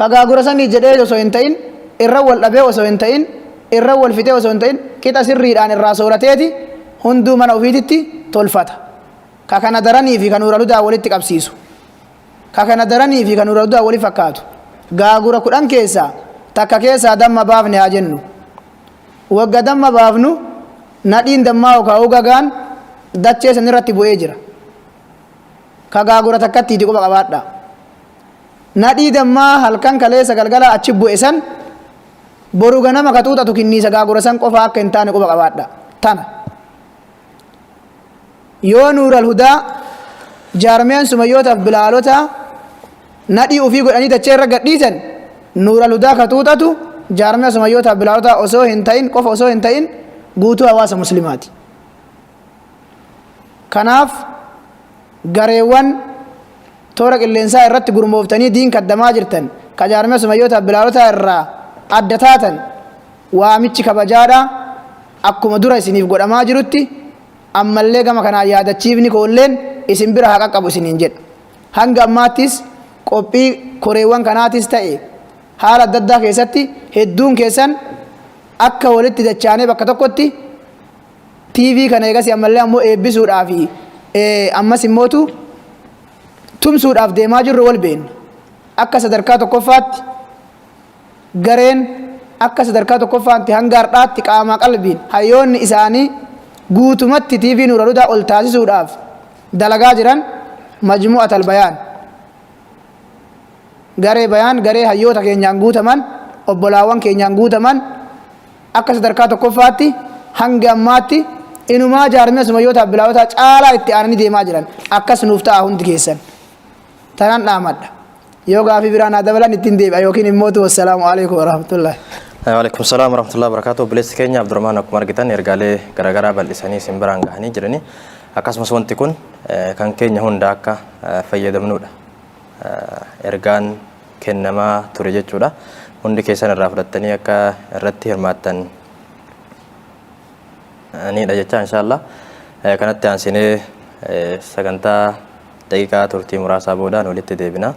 Kagaagura sanii jedhee osoo hin ta'in irra wal dhabee osoo hin ta'in irra wal fitee osoo hin ta'in qixa sirriidhaan irraa soorateeti hunduu mana ofiititti tolfata. Ka kana daranii fi kan nuuraludaa walitti qabsiisu. Ka kana daranii fi kan nuuraludaa wali fakkaatu. Gaagura 10 keessaa takka keessaa damma baafne haa jennu. Wagga damma baafnu nadhiin dammaa yookaan ugagaan dachee san irratti bu'ee jira. Ka gaagura takkatti itti quba qabaadha. Nadhii dammaa halkan kaleessa galgala achi bu'e san boru ganama ka tuuxatu kinniisa gaagura san qofa akka hin taane quba qabaadha. Tana yoo nuural hudaa jaarmeen sumayyootaaf bilaalota nadhii ufii godhanii dachee irra gadhiisan nuural hudaa ka tuuxatu jaarmee sumayyootaaf bilaalota osoo hin ta'in qofa osoo hin ta'in guutuu hawaasa muslimaati. Kanaaf gareewwan toora qilleensaa irratti gurmooftanii diin kaddamaa jirtan ka jaarmee sumayyootaaf bilaalota irraa adda taatan waamichi kabajaadha akkuma dura isiniif godhamaa jirutti ammallee gama kanaan yaadachiifni koolleen isin bira haa qaqqabu isiniin jedha. Hanga ammaattis qophii koreewwan kanaatis ta'e haala adda addaa keessatti hedduun keessan akka walitti dachaanee bakka tokkotti TV kana eegas ammallee ammoo eebbisuudhaa fi ammas immootu tumsuudhaaf deemaa jirru wal beekna. Akka sadarkaa tokkoffaatti gareen akka sadarkaa tokkoffaatti hanga har'aatti qaamaa qalbiin hayyoonni isaanii guutumatti TV nuuraludaa ol taasisuudhaaf dalagaa jiran majmu'atul bayaan. Garee bayaan garee hayyoota keenyaan guutaman obbolaawwan keenyaan guutaman akka sadarkaa tokkoffaatti hanga ammaatti inumaa jaarmee sumayyootaaf bilaalota caalaa itti aananii deemaa jiran akkas nuuf ta'a hundi keessan. Tanaan dhaamadha. Yoo gaafii biraan haa dabalan ittiin deebi'a yookiin immootu wassalaamu alaikum warahmatullahi. Waalaikum salaam warahmatullahi wabarakatuh. Obboleessi keenya Abdurrahmaan akkuma argitan ergaalee garaagaraa bal'isanii isin biraan gahanii jirani. Akkasumas wanti kun kan keenya hunda akka fayyadamnudha. Ergaan kennamaa ture jechuudha. Hundi keessan irraa fudhattanii akka irratti hirmaattan anidha jecha inshallah. Kanatti aansinee sagantaa daqiiqaa turtii muraasaa boodaan walitti deebina.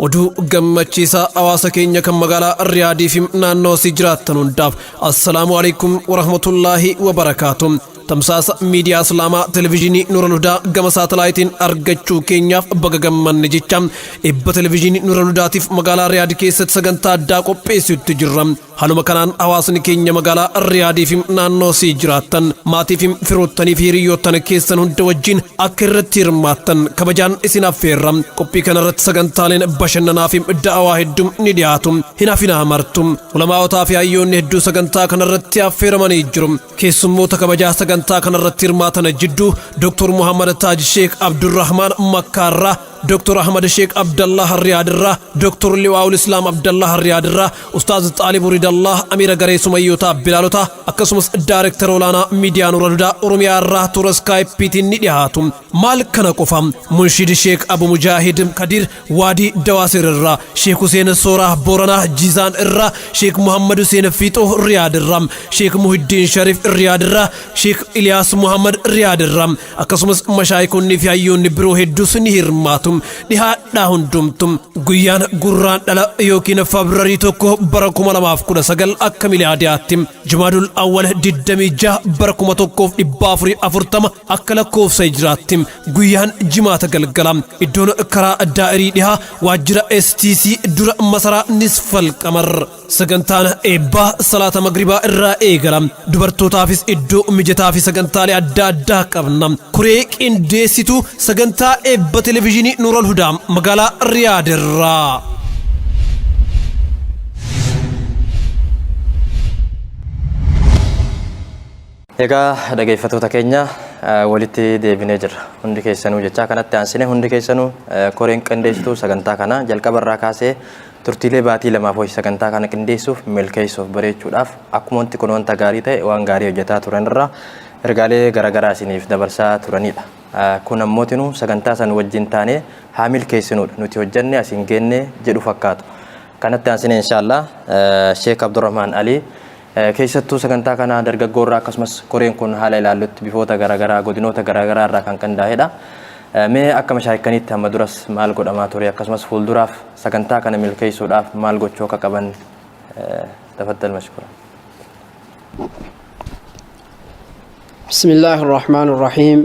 oduu gammachiisaa hawaasa keenya kan magaalaa Riyaadii fi naannoo si jiraattan hundaaf assalaamu alaykum warahmatullaahi wabarakaatuh. Tamsaasa miidiyaa Islaamaa televiziyoonii Nuural Hudaa gama saatalaayitiin argachuu keenyaaf baga gammanne jecha ebba televiziyoonii Nuural Hudaatiif magaalaa Riyaad keessatti sagantaa addaa qopheessuutti jirra. Haluma kanaan hawaasni keenya magaalaa Riyaadii fi naannoo si jiraattan maatii fi firoottanii fi hiriyoottan keessan hunda wajjin akka irratti hirmaattan kabajaan isin affeerra. Qophii kanarratti sagantaaleen bashannanaa fi da'awaa hedduun ni dhiyaatu. Hin hafinaa martu. Ulamaawotaa fi hayyoonni hedduu sagantaa kanarratti affeeramanii jiru. Keessummoota kabajaa sagantaa kanarratti hirmaatan jidduu Dr. Muhammad Taaj Sheekh Abdurrahmaan Makkaarraa, Dr. Ahmad Sheikh Abdallah Riyaadirraa, Dr. Liwaa'ul Islaam Abdallah Riyaadirraa, Ustaaz Xaalib Ridallah Amira Garee Sumayyoota Bilaalota akkasumas Daareektar olaanaa miidiyaa Nuural Hudaa Oromiyaarraa toora Skaayipiitiin ni dhiyaatu. Maal kana qofa Munshid Sheekh Abu Mujaahid Kadir Waadii Dawaasirraa, Sheekh Huseen Sooraa Booranaa Jizaan irraa, Sheekh Muhammad Huseen Fiixoo Riyaadirraa, Sheekh Muhiddiin Sharif Riyaadirraa, Sheekh Iliyaas Muhammad Riyaadirraa akkasumas mashaayikonni fi hayyoonni biroo hedduus ni hirmaatu. Dhihaadhaa hundumtum guyyaan gurraan dhala yookiin Febraarii 1 bara 2019 akka miliyaadiyaatti Jumaadul Awwal 26 bara 1440 akka lakkoofsa hijraatti guyyaan jimaata galgala iddoon karaa daa'irii dhihaa waajjira STC dura masaraa Nisfal Qamar. Sagantaan eebbaa salaata magribaa irraa eegala. Dubartootaafis iddoo mijataa fi sagantaalee adda addaa qabna. Kuree qindeessitu sagantaa eebba televiziyoonii Nuural Hudaa magaalaa Riyaadirraa. Egaa dhaggeeffattoota keenya walitti deebinee jirra. Hundi keessanuu jecha kanatti aansine hundi keessanuu koreen qindeessituu sagantaa kana jalqabarraa kaasee turtiilee baatii lamaaf ho'i sagantaa kana qindeessuuf milkeessuuf bareechuudhaaf akkuma wanti kun wanta gaarii ta'e waan gaarii hojjetaa turanirraa ergaalee garaagaraa isiniif dabarsaa turanidha. Kun ammoo sagantaa san wajjin taanee haa milkeessinudha nuti hojjenne asiin geenne jedhu fakkaatu. kanatti aansine inshallah Sheekh Abdurrahman Ali keessattuu sagantaa kana dargaggoorraa akkasumas koreen kun haala ilaallutti bifoota garaagaraa godinoota garaagaraa irraa kan qindaa'edha. Mee akka mashaayikaniitti amma duras maal godhamaa ture akkasumas fuulduraaf sagantaa kana milkeessuudhaaf maal gochuu akka qaban tafaddal mashkura. بسم الله الرحمن الرحيم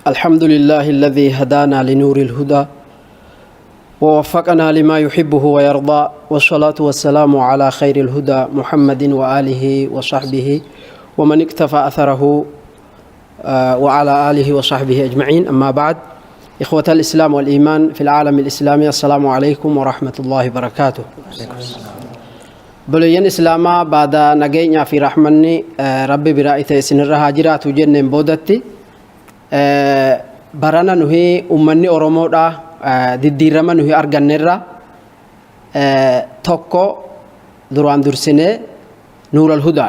الحمد لله الذي هدانا لنور الهدى ووفقنا لما يحبه ويرضى والصلاة والسلام على خير الهدى محمد وآله وصحبه ومن اكتفى أثره وعلى آله وصحبه أجمعين. أما بعد إخوة الإسلام والإيمان في العالم الإسلامي السلام عليكم ورحمة الله وبركاته. بلين إسلاما بعد نجينا في رحمني ربي برائته سنرها هاجرات وجنن بودتي برانا نهي أمني أورمودا ديرما نهي أرجنرا توكو دران درسنة نور الهدى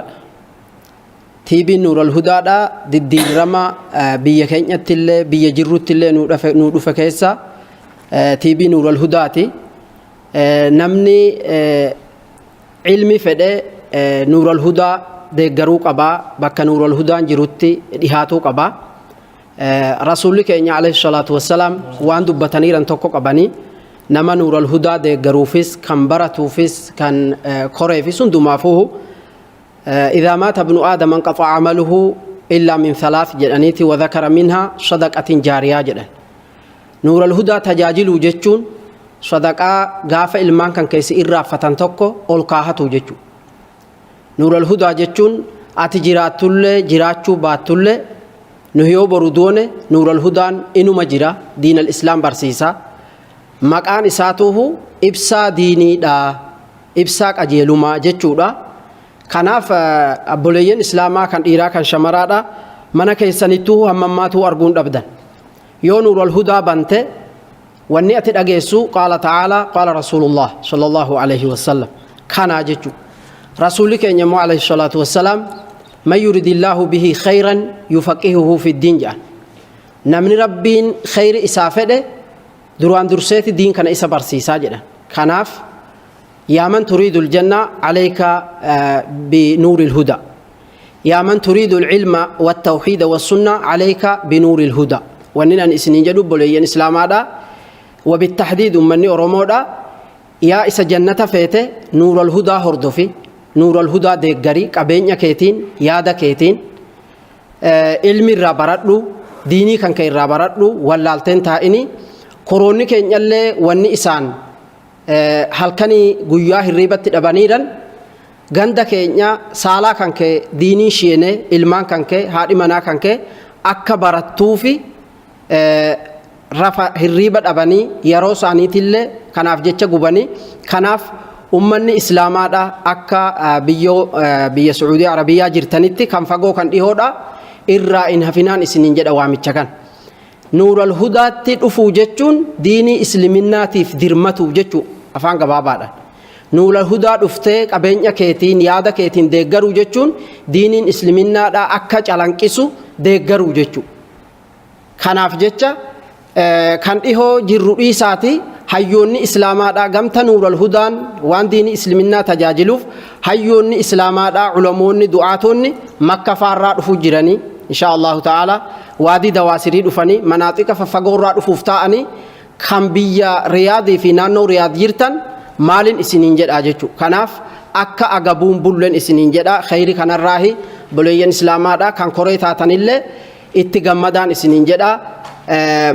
تيبي نور الهدى دا ديرما بيا كينيا تله بيا جرو تله نور فكيسا تيبي نور الهدى تي نمني علمي فده نور الهدى دغرو قبا بك نور الهدى جروتي ديهاتو قبا رسول الله عليه الصلاه والسلام وان دبتني ران توكو قباني نما نور الهدى دغروفيس كان براتوفيس كان كوريفيس دمافوه اذا مات ابن ادم انقطع عمله الا من ثلاث جدانيتي وذكر منها صدقه جاريه جدا نور الهدى تجاجل وجچون صدقة غافة إلمان كان كيس إرافة توكو أول كاهتو جتشو نور الهدى جتشون أتجرات تله جراتشو بات تله نهيو برودونه نور الهدى إنو مجرى دين الإسلام برسيسا مكان إساتوه إبسا ديني دا إبسا أجيلوما جتشو دا كناف أبوليين إسلاما كان إيرا كان شمرا دا منا كيسانيتوه همماتو أرغون أبدا يو نور الهدى بانته واني اتد اجيسو قال تعالى قال رسول الله صلى الله عليه وسلم كان اجچو رسولك انما عليه الصلاه والسلام ما يريد الله به خيرا يفقهه في الدين جان نمن ربين خير اسافده دروان درسيت دين كان اسا برسيسا جدا كناف يا من تريد الجنه عليك بنور الهدى يا من تريد العلم والتوحيد والسنه عليك بنور الهدى واننا اسنين جدو بولين اسلام هذا وبالتحديد مني أرمودا يا إس جنة فيته نور الهدى هردفي نور الهدى دقري كبينيا كيتين يادا كيتين علمي رابراتلو ديني كان كي رابراتلو واللالتين تائني كوروني كين يلي واني إسان هالكني قياه الريبة تدبانيرا غندا كينيا سالا كان كي ديني شيني علمان كان كي هادي منا كان كي أكبرتوفي rafa hirriba dhabanii yeroo isaaniitillee kanaaf jecha gubanii kanaaf ummanni islaamaadha akka biyya Saudi Arabiyaa jirtanitti kan fagoo kan dhihoodha irraa in hafinaan isiniin jedha waamicha kan nuurul hudaatti dhufuu jechuun diinii islaminaatiif dirmatu jechuu afaan gabaabaadhaan nuurul hudaa dhuftee qabeenya keetiin yaada keetiin deeggaruu jechuun diiniin islaminaadha akka calanqisu deeggaruu jechuu kanaaf jecha kan dhihoo jirru dhiisaati hayyoonni islaamaadha gamta nuurul hudaan waan diinii islaminaa tajaajiluuf hayyoonni islaamaadha ulamoonni du'aatonni makka faarraa dhufu jiranii insha Allah ta'ala waadii dawaasirii dhufanii manaaxiqa faffagoorraa dhufuuf ta'anii kan biyya riyaadii fi naannoo riyaad jirtan maalin isiniin jedha jechu kanaaf akka agabuun bullen isiniin jedha khayri kanarraahi boleeyyan islaamaadha kan koree taatanillee itti gammadaan isiniin jedha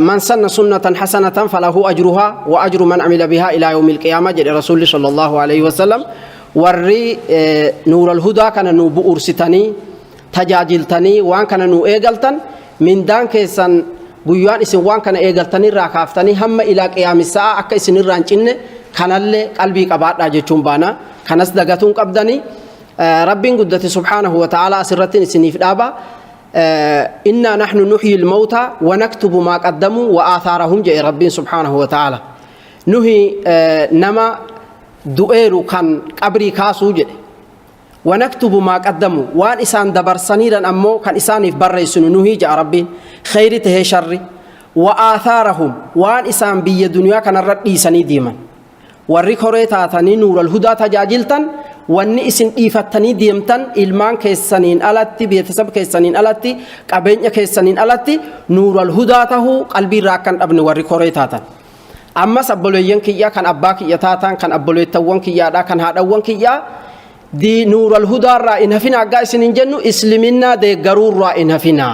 من سن سنة حسنة فله أجرها وأجر من عمل بها إلى يوم القيامة جل رسول صلى الله عليه وسلم ورّي نور الهدى كان نوبو أرستني تجاجلتني وان كان نو إيجلتن من دان كيسان بيوان إسن وان كان إيجلتني راكافتني هم إلى قيام الساعة أكا إسن الرانجين كان اللي قلبي قبات راجتون بانا كان أصدقاتون قبدني ربي قدت سبحانه وتعالى أسرتني سنيف دابا إنا نحن نحيي الموتى ونكتب ما قدموا وآثارهم جاء ربي سبحانه وتعالى نهي نما دؤيرو كان قبري كاسو جد ونكتب ما قدموا وان إسان دبر سنيرا أمو كان إسان يفبرسن نهي جاء ربي خير تهي شر وآثارهم وان إسان بي دنيا كان الرد سني ديما warri koree taatanii nuural hudaa tajaajiltan wanni isin dhiifattanii deemtan ilmaan keessaniin alatti beetisab keessaniin alatti qabeenya keessaniin alatti nuural hudaa tahuu qalbii irraa akka hin dhabne warri koree taatan. Ammas abboleeyyan kiyyaa kan abbaa kiyya taatan kan abboleettawwan kiyyaadhaa kan haadhawwan kiyyaa di nuural hudaa irraa hin hafina aggaa isiniin jennu isliminnaa deeggaruu irraa hin hafina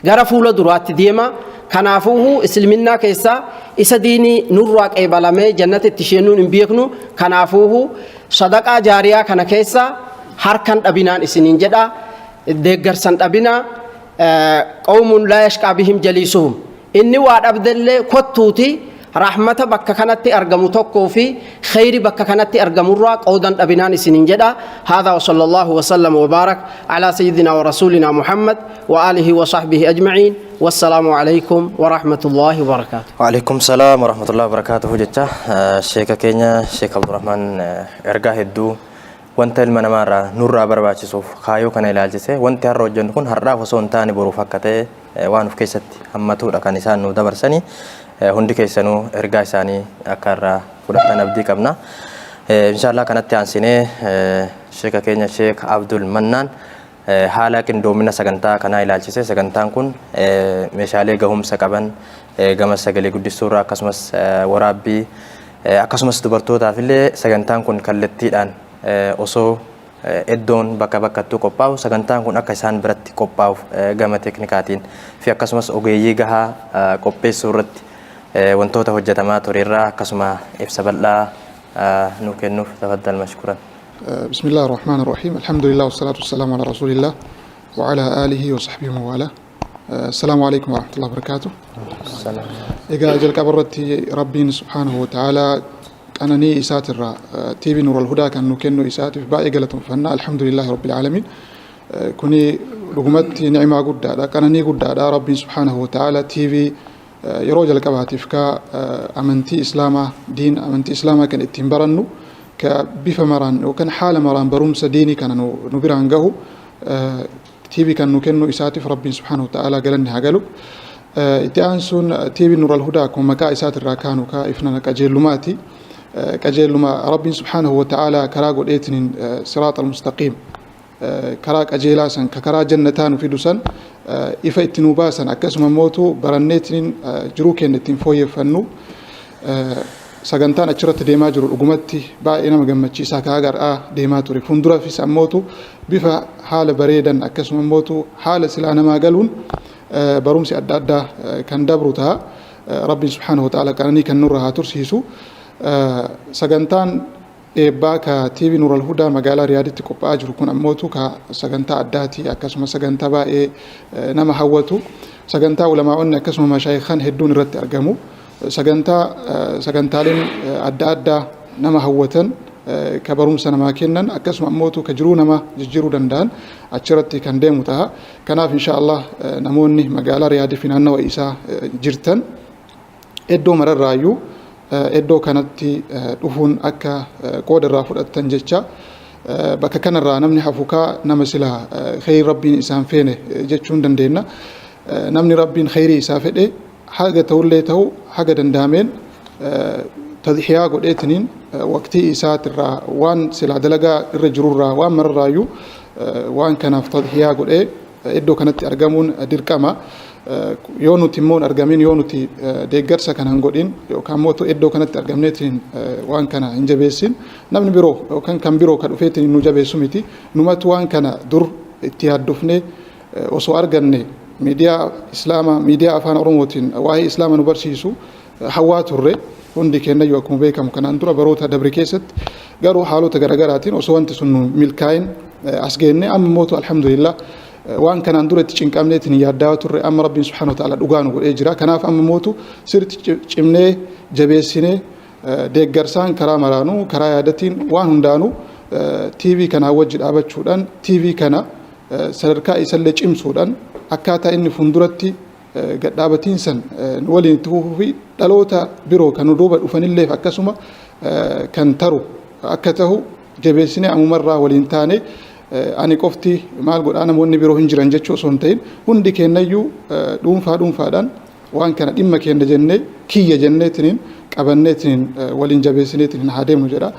gara fuula duraatti deema. Kanaafuu isliminnaa keessaa isa diinii nurraa qeebalamee jannata itti sheenuun hin beeknu. Kanaafuu sadaqaa jaariyaa kana keessa harkan dhabinaan isiniin jedha deeggarsan dhabinaa qawmuun laa yashqaa bihim jaliisuhum inni waa dhabdellee kottuuti rahmata bakka kanatti argamu tokkoo fi khayri bakka kanatti argamurraa qoodan dhabinaan isiniin jedha. Haadha wa sallallahu wa sallam wa baarak ala sayyidina wa rasulina Muhammad wa alihi wa sahbihi ajma'iin. Wassalamu alaikum wa rahmatullahi wa barakatuh. Wa alaikum salam wa rahmatullahi wa barakatuh jecha Sheekha keenya Sheekh Abdurrahman ergaa hedduu wanta ilma namaarraa nurraa barbaachisuuf kaayoo kana ilaalchise wanti har'a hojjennu kun har'aaf osoo hin taane boruuf akka ta'e waan of keessatti hammatuudha kan isaan nu dabarsanii. Hundi keessanuu ergaa isaanii akka irraa fudhatan abdii qabna. Inshallah kanatti aansinee Sheekha keenya Sheekh Abdul Mannaan haala qindoomina sagantaa kanaa ilaalchise. Sagantaan kun meeshaalee gahumsa qaban gama sagalee guddistuurraa akkasumas waraabbii akkasumas dubartootaaf illee sagantaan kun kallattiidhaan osoo iddoon bakka bakkattuu qophaa'u sagantaan kun akka isaan biratti qophaa'uuf gama teknikaatiin fi akkasumas ogeeyyii gahaa qopheessuu irratti wantoota hojjetamaa tureerraa akkasuma ibsa bal'aa nu kennuuf tafaddal mashkuran. بسم الله الرحمن الرحيم الحمد لله والصلاة والسلام على رسول الله وعلى آله وصحبه وموالاه. السلام عليكم ورحمة الله وبركاته. إذا أجل كبرتي ربي سبحانه وتعالى أنني إساتر تيبي نور الهدى كان نكنو إساتر باقي قلتهم فنا الحمد لله رب العالمين. كوني لقمتي نعمة قد كانني قد ربي سبحانه وتعالى تيبي يروج الكباتي فكا أمنتي إسلاما دين أمنتي إسلاما كان اتنبرنو كبيف مران وكان حال مران برومس ديني كان نبران جهو تيبي كان نكنو إساتف ربي سبحانه وتعالى قالني هقلو إتأنسون تيبي نور الهدى كم مكا إسات الراكان وكا إفنا كجيلوماتي كجيلوما ربي سبحانه وتعالى كراغو إيتنين صراط المستقيم كراغ أجيلاسا ككرا جنتان في دوسان إفا إتنوباسا أكسما موتو برنيتنين جروكين إتنفوي فنو sagantaan achirratti deemaa jiru dhugumatti baay'ee nama gammachiisaa ka agar'aa deemaa ture fuuldura fi sammootu bifa haala bareedan akkasuma mootu haala silaa namaa galuun barumsi adda addaa kan dabru ta'a rabbiin subhaanahu wa ta'ala qananii kan nurra haa tursiisu sagantaan eebbaa ka TV Nuural Hudaa magaalaa Riyaaditti qophaa'aa jiru kun ammootu ka sagantaa addaati akkasuma sagantaa baay'ee nama hawwatu sagantaa ulamaa'onni akkasuma mashaayikhan hedduun irratti argamu sagantaaleen adda addaa nama hawwatan ka barumsa namaa kennan akkasuma ammootu ka jiruu nama jijjiiruu danda'an achirratti kan deemu ta'a. Kanaaf inshaallah namoonni magaalaa Riyaadii fi naannawa isaa jirtan iddoo mararraayyuu iddoo kanatti dhufuun akka qooda irraa fudhattan jecha bakka kanarraa namni hafukaa nama sila khayrii rabbiin isaan feene jechuun dandeenya. Namni rabbiin khayrii isaa fedhe haga ta'ullee ta'u haga danda'ameen tadhiyaa godheetiniin waqtii isaatirraa waan silaa dalagaa irra jirurraa waan mararraayyuu waan kanaaf tadhiyaa godhee iddoo kanatti argamuun dirqama. Yoo nuti immoo argamin yoo nuti deeggarsa kana hin godhin yookaan immoo iddoo kanatti argamneetiin waan kana hin jabeessin namni biroo yookaan kan biroo ka dhufeetiin nu jabeessu miti numatu waan kana dur itti yaaddofnee osoo arganne miidiyaa islaamaa miidiyaa afaan oromootiin waa'ee islaama nu barsiisu hawaa turre hundi kennayyuu akkuma beekamu kanaan dura baroota dabre keessatti garuu haalota garagaraatiin osoo wanti sun nu milkaa'in as geenne amma mootu alhamdulillah waan kanaan dura itti cinqamneetiin yaaddaa turre amma rabbiin subhaanahu wa ta'ala dhugaa nu godhee jira. Kanaaf amma mootu sirriitti cimnee jabeessinee deeggarsaan karaa maraanuu karaa yaadatiin waan hundaanuu TV kana wajji dhaabachuudhaan TV kana sadarkaa isallee cimsuudhaan akkaataa inni fuulduratti gadhaabatiinsan waliin itti fufuu fi dhaloota biroo kan duuba dhufanilleef akkasuma kan taru akka ta'u jabeessinee ammumarraa waliin taane ani qofti maal godhaa namoonni biroo hin jiran jechuu osoo hin ta'in hundi kennayyuu dhuunfaadhaan waan kana dhimma kenna jennee kiyya jenneetiniin qabanneetiin waliin jabeessineetiin haa deemnu jedha.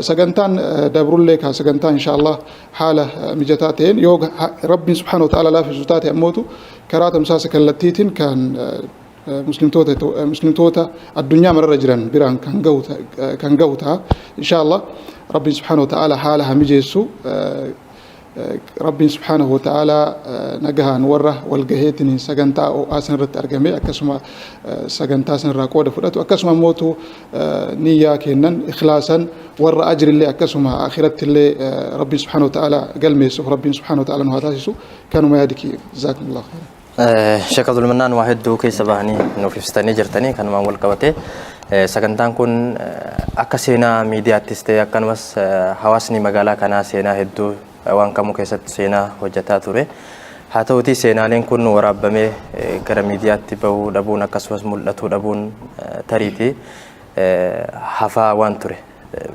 Sagantaan dabrullee ka sagantaa inshallah haala mijataa ta'een yoo Rabbiin subhaanahu wa ta'ala laafisu taate ammootu karaa tamsaasa kallattiitiin kan muslimtoota addunyaa mararra jiran biraan kan gahu ta'a. Inshallah Rabbiin subhaanahu wa ta'ala haala haa mijeessu. Rabbiin subhaanahu wa ta'ala nagahaan warra walgaheetiin sagantaa oo'aasan irratti argame akkasuma sagantaa san irraa qooda fudhatu akkasuma mootu niyyaa kennan ikhlaasan warra ajrillee akkasuma akhirattillee Rabbiin subhaanahu wa ta'ala galmeessuuf Rabbiin subhaanahu wa ta'ala nu haa taasisu kanuma yaadiki jazaakumullahu khairan. Sheekh Abdul Mannaan waa hedduu keessa bahanii nuuf ibsitanii jirtanii kanumaan wal qabate sagantaan kun akka seenaa miidiyaattis ta'e akkanumas hawaasni magaalaa kanaa seenaa hedduu waan kamuu keessatti seenaa hojjetaa ture. Haa ta'uutii seenaaleen kun waraabamee gara miidiyaatti bahuu dhabuun akkasumas mul'atuu dhabuun tariitii hafaa waan ture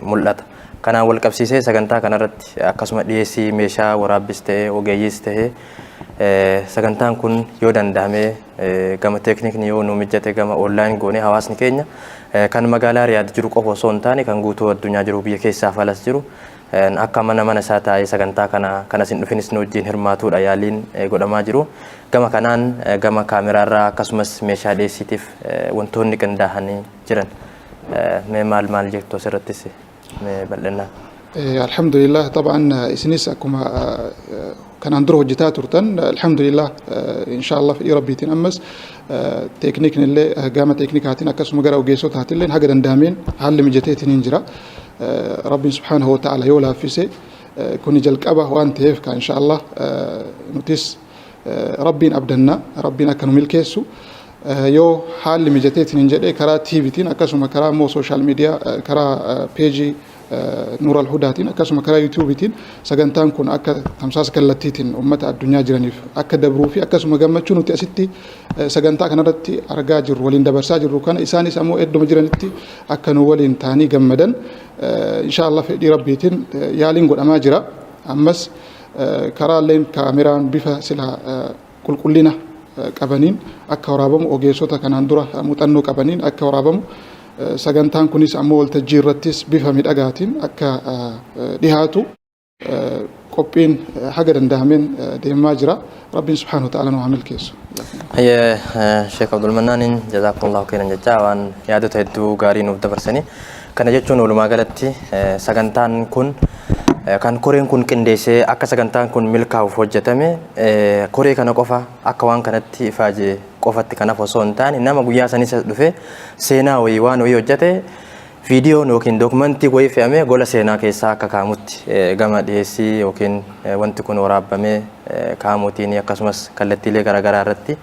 mul'ata. Kanaan wal qabsiisee sagantaa kanarratti akkasuma dhiyeessii meeshaa waraabbiis ta'e ogeeyyiis ta'e sagantaan kun yoo danda'ame gama teeknikni yoo nu mijjate gama onlaayin goonee hawaasni keenya kan magaalaa Riyaad jiru qofa osoo hin taane kan guutuu addunyaa jiru biyya keessaaf alas jiru akka mana isaa taa'ee sagantaa kanas hin dhufinis nu wajjin hirmaatuudha yaaliin godhamaa jiru. Gama kanaan gama kaameraarraa akkasumas meeshaa dhiyeessiitiif wantoonni qindaa'anii jiran mee maal jettu asirrattis bal'inaan. Alhamdulillah طبعا isinis akkuma kanaan dura hojjetaa turtan alhamdulillah inshallah fi rabbiitiin ammas teeknikni illee gama teeknikaatiin akkasuma gara ogeessotaatiin illee haga danda'ameen haalli mijateetiin hin jira. Rabbiin subhaanahu wa ta'ala yoo laaffise kuni jalqaba waan ta'eef ka inshallah nutis rabbiin abdanna rabbiin akka nu milkeessu yoo haalli mijateetiin hin jedhee karaa TVtiin akkasuma karaa immoo sooshaal miidiyaa karaa peejii Nuur al-Hudaatiin akkasuma karaa yuutuubiitiin sagantaan kun akka tamsaasa kallattiitiin uummata addunyaa jiraniif akka dabruu fi akkasuma gammachuu nuti asitti sagantaa kanarratti argaa jirru waliin dabarsaa jirru kana isaanis ammoo edduma jiranitti akka nu waliin taanii gammadan inshallah fedhii rabbiitiin yaaliin godhamaa jira. Ammas karaaleen kaameraan bifa sila qulqullina qabaniin akka waraabamu ogeessota kanaan dura muuxannoo qabaniin akka waraabamu sagantaan kunis ammoo waltajjii irrattis bifa miidhagaatiin akka dhihaatu qophiin haga danda'ameen deemaa jira. Rabbiin subhaanahu wa ta'ala nu haa milkeessu. Sheekh Abdul Mannaanin jazaakumullahu khairan jechaa waan yaadota hedduu gaarii nuuf dabarsanii kana jechuun walumaa galatti sagantaan kun kan koreen kun qindeessee akka sagantaan kun milkaa'uuf hojjetame koree kana qofa akka waan kanatti ifaajee qofatti kanaaf osoo hin taane nama guyyaa sanis dhufe seenaa waan wayii hojjete viidiyoon yookiin dookumentii wayii fe'amee gola seenaa keessaa akka kaamutti gama dhiyeessii yookiin wanti kun waraabamee kaamuutiin akkasumas kallattiilee garaagaraa irratti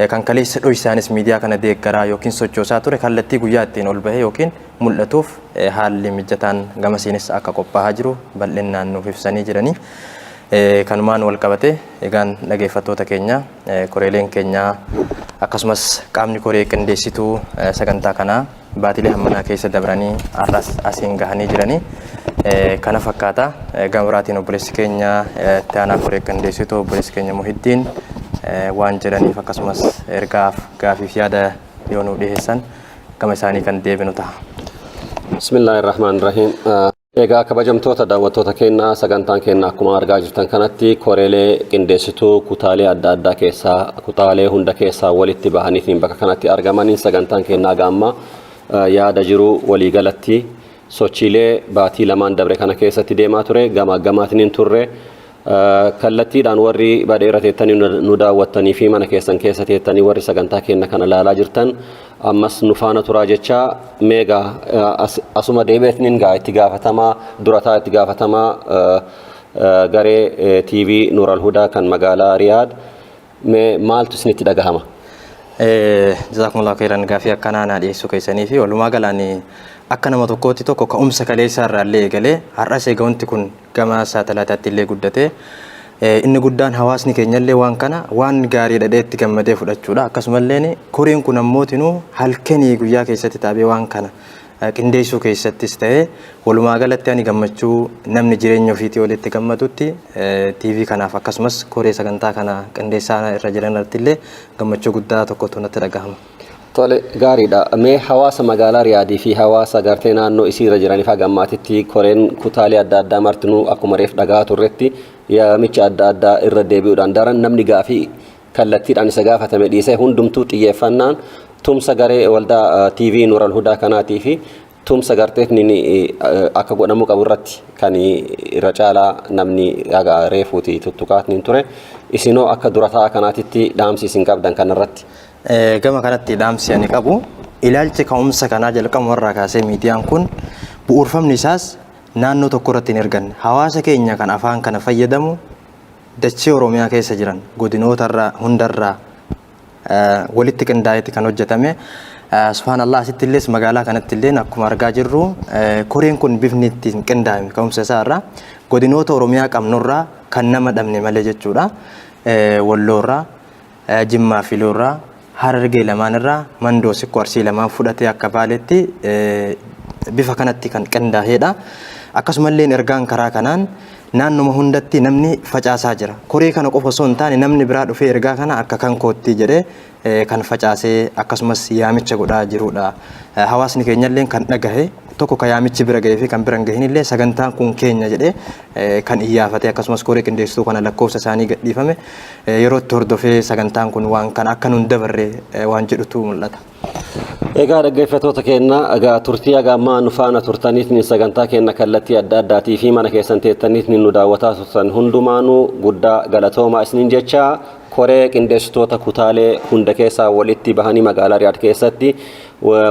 kan kaleessa dhoysaanis miidiyaa kana deeggaraa yookiin sochoosaa ture kallattii guyyaa ittiin ol bahee yookiin mul'atuuf haalli mijataan gama siinis akka qophaa'aa jiru bal'inaan nuuf ibsanii jiranii. Kanumaan wal qabate egaan dhageeffattoota keenya koreeleen keenya akkasumas qaamni koree qindeessituu sagantaa kanaa baatilee hammanaa keessa dabranii arras asiin gahanii jiranii kana fakkaata gama biraatiin obboleessi keenya itti aanaa koree qindeessituu obboleessi keenya Muhiddiin waan jedhaniif akkasumas ergaaf gaafiif yaada yoo nu dhiyeessan gama isaanii kan deebinu ta'a. Bismillahirrahmanirrahiim. Egaa kabajamtoota daawwattoota keenya sagantaan keenya akkuma argaa jirtan kanatti koreelee qindeessituu kutaalee adda addaa keessaa kutaalee hunda keessaa walitti bahaniitiin bakka kanatti argamanii sagantaan keenya gaamma yaada jiru waliigalatti sochiilee baatii lamaan dabre kana keessatti deemaa ture gamaaggamaatiniin turre kallattiidhaan warri badheera teettanii nu daawwattanii fi mana keessan keessa teettanii warri sagantaa keenya kana ilaalaa jirtan ammas nu faana turaa jechaa meegaa asuma deebi'eetiniin gaa itti gaafatamaa durataa itti gaafatamaa garee TV Nuur al-Hudaa kan magaalaa Riyaad maaltu isinitti dhagahama? Jazaakumullahu khairan gaafii akkanaa naa dhiyeessuu keessanii fi walumaa galaanii akka nama tokkootti tokko ka'umsa kaleessaa irraallee eegalee har'as eega wanti kun gama saatalaataatti illee guddate inni guddaan hawaasni keenyallee waan kana waan gaarii dhadhee itti gammadee fudhachuudha. Akkasumallee koreen kun ammootinuu halkanii guyyaa keessatti taabee waan kana qindeessuu keessattis ta'ee walumaa galatti ani gammachuu namni jireenya ofiitii walitti gammadutti TV kanaaf akkasumas koree sagantaa kana qindeessaa irra jiran irratti illee gammachuu guddaa tokkotu natti dhagahama. Tole gaariidha. Mee hawaasa magaalaa Riyaadii fi hawaasa gartee naannoo isiirra jiraniif haga ammaatitti koreen kutaalee adda addaa martinuu akkuma reef dhagaa turretti yaamicha adda addaa irra deebi'uudhaan daran namni gaafii kallattiidhaan isa gaafatame dhiisee hundumtuu xiyyeeffannaan tumsa garee waldaa TV Nuural Hudaa kanaatii fi tumsa garteetiin akka godhamu qabu irratti kan irra caalaa namni reefuuti tuttuqaatiin ture. Isinoo akka durataa kanaatitti dhaamsi isin qabdan kanarratti. Gama kanatti dhaamsi ani qabu ilaalchi ka'umsa kanaa jalqabuma irraa kaasee miidiyaan kun bu'uurfamni isaas naannoo tokko irratti hin erganne hawaasa keenya kan afaan kana fayyadamu dachee Oromiyaa keessa jiran godinootarraa hundarraa walitti qindaa'etti kan hojjetame. Subhaanallah asitti illee magaalaa kanatti illee akkuma argaa jirru koreen kun bifni ittiin qindaa'ame ka'umsa isaa irraa godinoota Oromiyaa qabnurraa kan nama dhabne malee jechuudha. Walloorraa, Jimmaa fi Loorraa, Harargee lamaan irraa Mandoo Sikkoo Arsii lamaan fudhatee akka Baaleetti bifa kanatti kan qindaa'edha. Akkasumallee ergaan karaa kanaan naannoma hundatti namni facaasaa jira. Koree kana qofa osoo hin taane namni biraa dhufee ergaa kana akka kan kootti jedhee kan facaasee akkasumas yaamicha godhaa jirudha. Hawaasni keenyallee kan dhagahe tokko kan yaamichi bira gahee fi kan bira hin gahinillee sagantaan kun keenya jedhee kan iyyaafate akkasumas koree qindeessituu kana lakkoofsa isaanii gadhiifame yeroo itti hordofee sagantaan kun waan kana akka nun dabarre waan jedhutu mul'ata. Egaa dhaggeeffattoota keenya egaa turtii agammaa nu faana turtaniitiin sagantaa keenya kallattii adda addaatii fi mana keessan teettaniitiin nu daawwataa turtan hundumaanuu guddaa galatoomaa isiniin jecha koree qindeessitoota kutaalee hunda keessaa walitti bahanii magaalaa Riyaad keessatti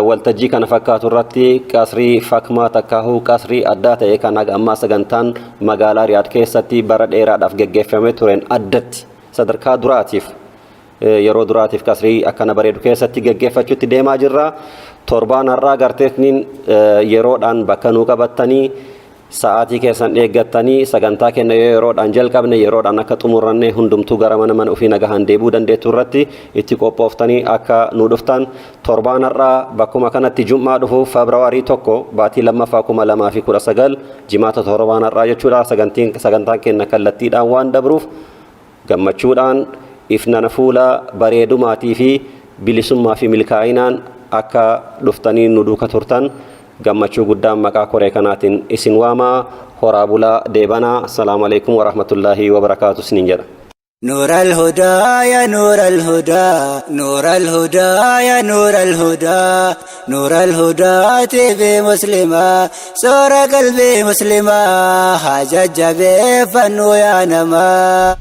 waltajjii kana fakkaatu irratti qasrii fakmaa takkaahu qasrii addaa ta'e kan agammaa sagantaan magaalaa Riyaad keessatti bara dheeraadhaaf geggeeffamee tureen addatti sadarkaa duraatiif yeroo duraatiif qasrii akkana bareedu keessatti geggeeffachuutti deemaa jirra. Torbaan har'aa garteetniin yeroodhaan bakka nuu qabattanii sa'aatii keessan eeggattanii sagantaa kenna yeroodhaan jalqabne yeroodhaan akka xumurranne hundumtuu gara mana ofii nagahaan deebuu dandeettu irratti itti qophooftanii akka nu dhuftan. Torbaan har'aa bakkuma kanatti Jum'aa dhufu Febraawarii 1 baatii 2019 jimaata torbaan har'aa jechuudha. Sagantaan kenna kallattiidhaan waan dabruuf gammachuudhaan ifnana fuula bareedumaatii fi bilisummaa fi milkaa'inaan akka dhuftanii nu duuka turtan gammachuu guddaan maqaa koree kanaatiin isin waamaa. Horaa bulaa deebanaa. Assalaamu alaykum wa rahmatullaahi wa barakaatu isiniin jedha. نور الهدى يا نور الهدى نور الهدى يا نور الهدى نور الهدى تبي مسلمة صور قلبي مسلمة حاجة جبي فنو يا نما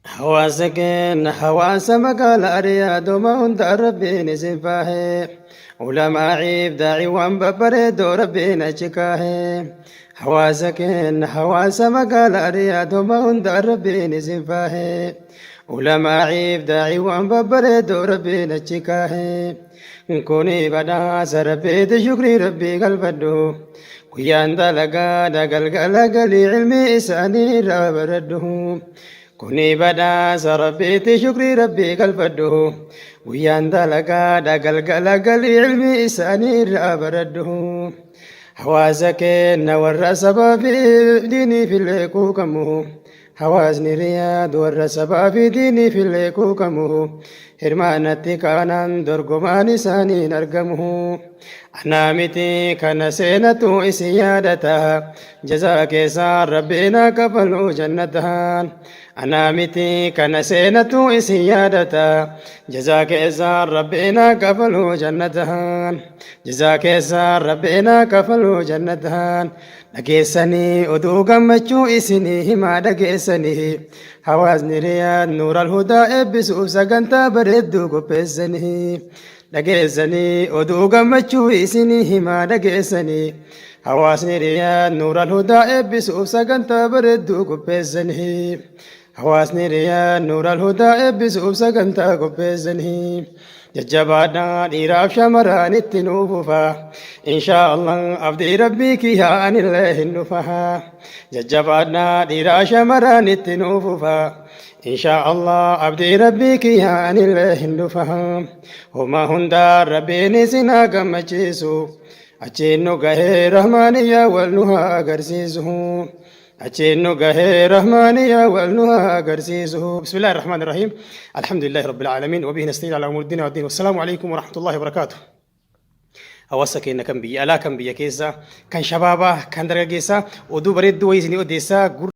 حواسكن حواس مقال رياض وما هند ربي نسفاه علماء عيب داعي وان ببرد ربي نشكاه حواسكن حواس مقال رياض وما هند ربي نسفاه علماء عيب داعي وان ببرد ربي نشكاه كوني بدا سربيت شكري ربي قلبدو كيان دلقا دقلقلقلي علمي إساني رابرده كوني بدا سربيت شكري ربي قلبده ويان دلقا دقلقلقلي علمي إساني رابرده حواسك نور سبب ديني في الليكوكمه حواسني رياض ور سبب ديني في الليكوكمه هرمانتي كانان درقمان ساني نرقمه أنا متي كان سينة إسيادتها جزاك سار ربنا كفلوا جنتها أنا متي كان سينة إسيادتها جزاك سار ربنا كفلوا جنتها جزاك سار ربنا كفلوا جنتها dhageessanii oduu gammachuu isinii himaa dhageessanii hawaasni Riyaad nuura alhudaa eebbisuuf sagantaa bareedduu qopheessanii dhageessanii oduu gammachuu isinii himaa dhageessanii hawaasni Riyaad nuura alhudaa eebbisuuf sagantaa bareedduu qopheessanii hawaasni Riyaad nuura alhudaa eebbisuuf sagantaa qopheessanii jajjabaadhaa dhiiraaf shamarran itti nuufufa inshaallah abdii rabbii kiyyaan illee hin dhufa jajjabaadhaa dhiiraaf shamarran itti nuufufa inshaallah abdii rabbii kiyyaan illee hin dhufa homa hundaa rabbiin isin haa gammachiisu achiin nu gahee rahmaaniyyaa wal nu haa agarsiisu أجينو قهي رحمانية والنها قرسيسه. بسم الله الرحمن الرحيم. الحمد لله رب العالمين وبه نستعين على أمور الدين والدين. والسلام عليكم ورحمة الله وبركاته. أوسك إن كان بي ألا كان بي كيسا كان شبابا كان درجيسا ودو بريد ويزني وديسا